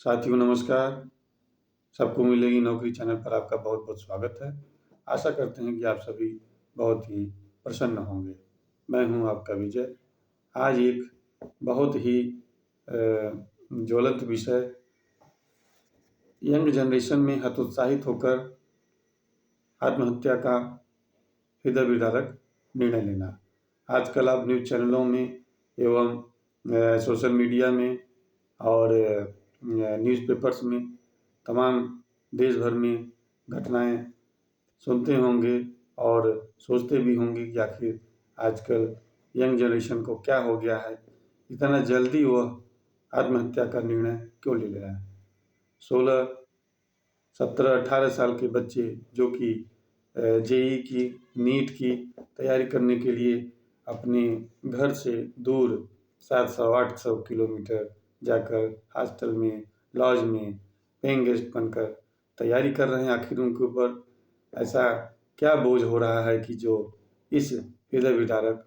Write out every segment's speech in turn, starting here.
साथियों नमस्कार। सबको मिलेगी नौकरी चैनल पर आपका बहुत बहुत स्वागत है। आशा करते हैं कि आप सभी बहुत ही प्रसन्न होंगे। मैं हूं आपका विजय। आज एक बहुत ही ज्वलंत विषय, यंग जनरेशन में हतोत्साहित होकर आत्महत्या का हृदय विदारक निर्णय लेना। आजकल आप न्यूज़ चैनलों में एवं सोशल मीडिया में और न्यूज़पेपर्स में तमाम देश भर में घटनाएं सुनते होंगे और सोचते भी होंगे कि आखिर आजकल यंग जनरेशन को क्या हो गया है, इतना जल्दी वह आत्महत्या का निर्णय क्यों ले रहा है। 16, 17, 18 साल के बच्चे जो कि जेईई की, नीट की तैयारी करने के लिए अपने घर से दूर 700-800 किलोमीटर जाकर हॉस्टल में, लॉज में पेइंग गेस्ट बनकर तैयारी कर रहे हैं। आखिर उनके ऊपर ऐसा क्या बोझ हो रहा है कि जो इस हृदय विदारक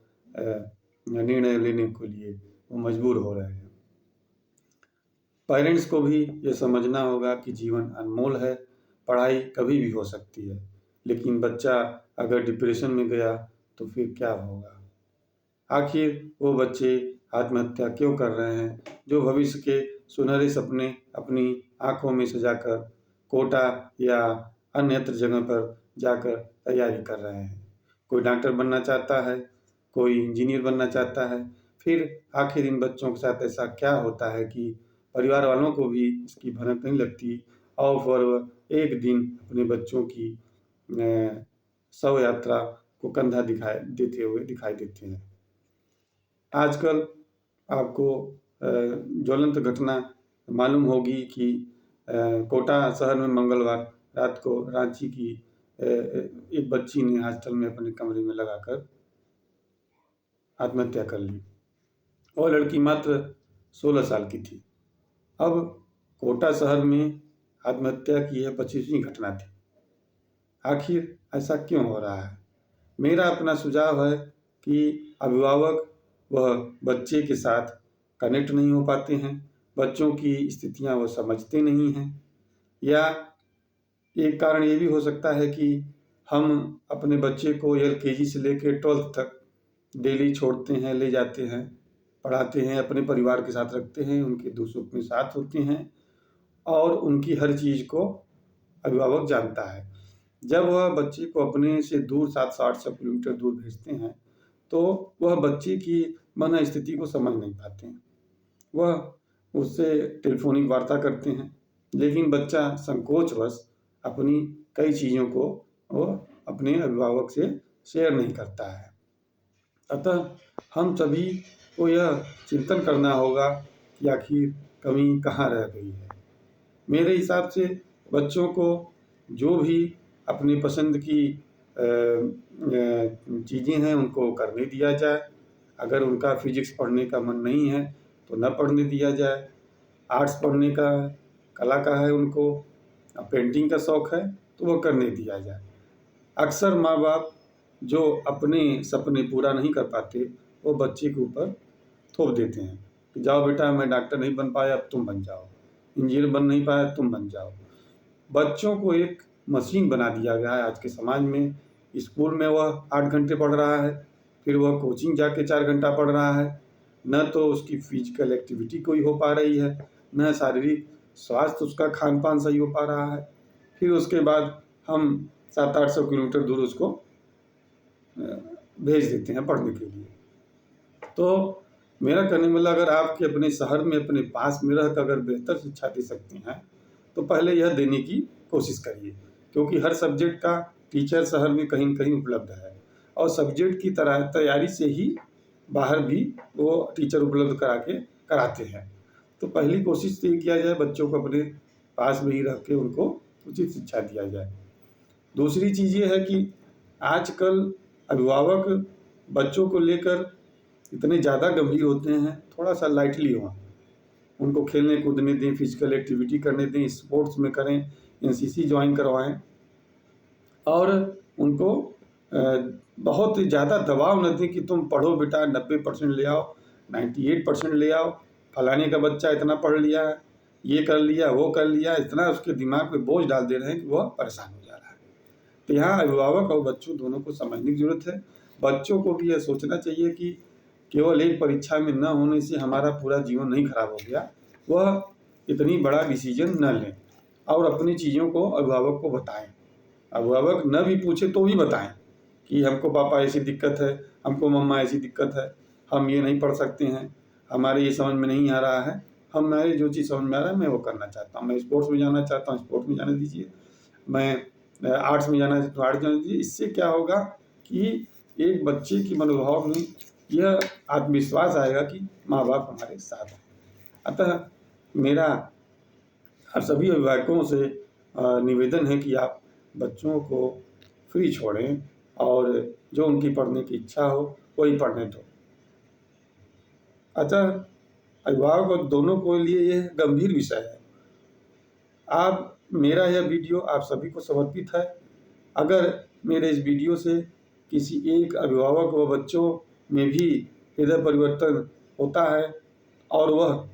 निर्णय लेने के लिए वो मजबूर हो रहे हैं। पेरेंट्स को भी ये समझना होगा कि जीवन अनमोल है, पढ़ाई कभी भी हो सकती है, लेकिन बच्चा अगर डिप्रेशन में गया तो फिर क्या होगा। आखिर वो बच्चे आत्महत्या क्यों कर रहे हैं, जो भविष्य के सुनहरे सपने अपनी आंखों में सजाकर कोटा या अन्यत्र जगह पर जाकर तैयारी कर रहे हैं। कोई डॉक्टर बनना चाहता है, कोई इंजीनियर बनना चाहता है। फिर आखिर इन बच्चों के साथ ऐसा क्या होता है कि परिवार वालों को भी इसकी भनक नहीं लगती और फिर वह एक दिन अपने बच्चों की शव यात्रा को कंधा दिखाई देते हैं। आजकल आपको ज्वलंत घटना मालूम होगी कि कोटा शहर में मंगलवार रात को रांची की एक बच्ची ने हॉस्टल में अपने कमरे में लगाकर आत्महत्या कर ली। वो लड़की मात्र 16 साल की थी। अब कोटा शहर में आत्महत्या की यह 25वीं घटना थी। आखिर ऐसा क्यों हो रहा है? मेरा अपना सुझाव है कि अभिभावक वह बच्चे के साथ कनेक्ट नहीं हो पाते हैं, बच्चों की स्थितियां वो समझते नहीं हैं, या एक कारण ये भी हो सकता है कि हम अपने बच्चे को LKG से लेकर 12th तक डेली छोड़ते हैं, ले जाते हैं, पढ़ाते हैं, अपने परिवार के साथ रखते हैं, उनके दुख सुख में साथ होते हैं और उनकी हर चीज़ को अभिभावक जानता है। जब वह बच्चे को अपने से दूर 700-800 किलोमीटर दूर भेजते हैं तो वह बच्चे की मन स्थिति को समझ नहीं पाते हैं। वह उससे टेलीफोनिक वार्ता करते हैं, लेकिन बच्चा संकोचवश अपनी कई चीज़ों को वो अपने अभिभावक से शेयर नहीं करता है। अतः हम सभी को यह चिंतन करना होगा कि आखिर कमी कहाँ रह गई है। मेरे हिसाब से बच्चों को जो भी अपनी पसंद की चीज़ें हैं उनको करने दिया जाए। अगर उनका फिजिक्स पढ़ने का मन नहीं है तो न पढ़ने दिया जाए। आर्ट्स पढ़ने का, कला का है उनको, पेंटिंग का शौक़ है तो वो करने दिया जाए। अक्सर माँ बाप जो अपने सपने पूरा नहीं कर पाते वो बच्चे के ऊपर थोप देते हैं कि जाओ बेटा, मैं डॉक्टर नहीं बन पाया, अब तुम बन जाओ, इंजीनियर बन नहीं पाया, तुम बन जाओ। बच्चों को एक मशीन बना दिया गया है आज के समाज में। स्कूल में वह 8 घंटे पढ़ रहा है, फिर वह कोचिंग जाके 4 घंटा पढ़ रहा है। न तो उसकी फिजिकल एक्टिविटी कोई हो पा रही है, न शारीरिक स्वास्थ्य उसका खान पान सही हो पा रहा है। फिर उसके बाद हम 700-800 किलोमीटर दूर उसको भेज देते हैं पढ़ने के लिए। तो मेरा कहने वाला, अगर आपके अपने शहर में अपने पास में रहकर अगर बेहतर शिक्षा दे सकते हैं तो पहले यह देने की कोशिश करिए, क्योंकि हर सब्जेक्ट का टीचर शहर में कहीं न कहीं उपलब्ध है और सब्जेक्ट की तरह तैयारी से ही बाहर भी वो टीचर उपलब्ध कराते हैं। तो पहली कोशिश तो ये किया जाए बच्चों को अपने पास में ही रख के उनको उचित शिक्षा दिया जाए। दूसरी चीज़ ये है कि आजकल अभिभावक बच्चों को लेकर इतने ज़्यादा गंभीर होते हैं, थोड़ा सा लाइटली हों। उनको खेलने कूदने दें, फिजिकल एक्टिविटी करने दें, स्पोर्ट्स में करें, NCC ज्वाइन करवाएं और उनको बहुत ज़्यादा दबाव न दें कि तुम पढ़ो बेटा, 90% ले आओ, 98% ले आओ, फलाने का बच्चा इतना पढ़ लिया है। ये कर लिया, वो कर लिया, इतना उसके दिमाग पे बोझ डाल दे रहे हैं कि वह परेशान हो जा रहा है। तो यहाँ अभिभावक और बच्चों दोनों को समझने की ज़रूरत है। बच्चों को भी यह सोचना चाहिए कि केवल एक परीक्षा में न होने से हमारा पूरा जीवन नहीं खराब हो गया। वह इतनी बड़ा डिसीजन न लें और अपनी चीज़ों को अभिभावक को बताएं। अभिभावक न भी पूछे तो भी बताएं कि हमको पापा ऐसी दिक्कत है, हमको मम्मा ऐसी दिक्कत है, हम ये नहीं पढ़ सकते हैं, हमारे ये समझ में नहीं आ रहा है, हमारे जो चीज़ समझ में आ रहा है मैं वो करना चाहता हूँ, मैं स्पोर्ट्स में जाना चाहता हूँ स्पोर्ट्स में जाने दीजिए, मैं आर्ट्स में जाना है तो आर्ट्स जाने दीजिए। इससे क्या होगा कि एक बच्चे की मनोभाव में यह आत्मविश्वास आएगा कि माँ बाप हमारे साथ हैं। अतः मेरा आप सभी अभिभावकों से निवेदन है कि आप बच्चों को फ्री छोड़ें और जो उनकी पढ़ने की इच्छा हो वही पढ़ने दो। अतः अभिभावक दोनों के लिए यह गंभीर विषय है। आप मेरा यह वीडियो आप सभी को समर्पित है। अगर मेरे इस वीडियो से किसी एक अभिभावक व बच्चों में भी हृदय परिवर्तन होता है और वह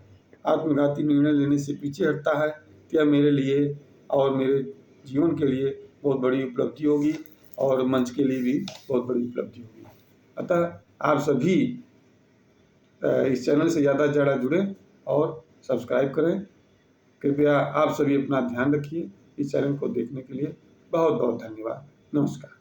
आत्मघाती निर्णय लेने से पीछे हटता है तो यह मेरे लिए और मेरे जीवन के लिए बहुत बड़ी उपलब्धि होगी और मंच के लिए भी बहुत बड़ी उपलब्धि होगी। अतः आप सभी इस चैनल से ज़्यादा से ज़्यादा जुड़ें और सब्सक्राइब करें। कृपया आप सभी अपना ध्यान रखिए। इस चैनल को देखने के लिए बहुत बहुत धन्यवाद। नमस्कार।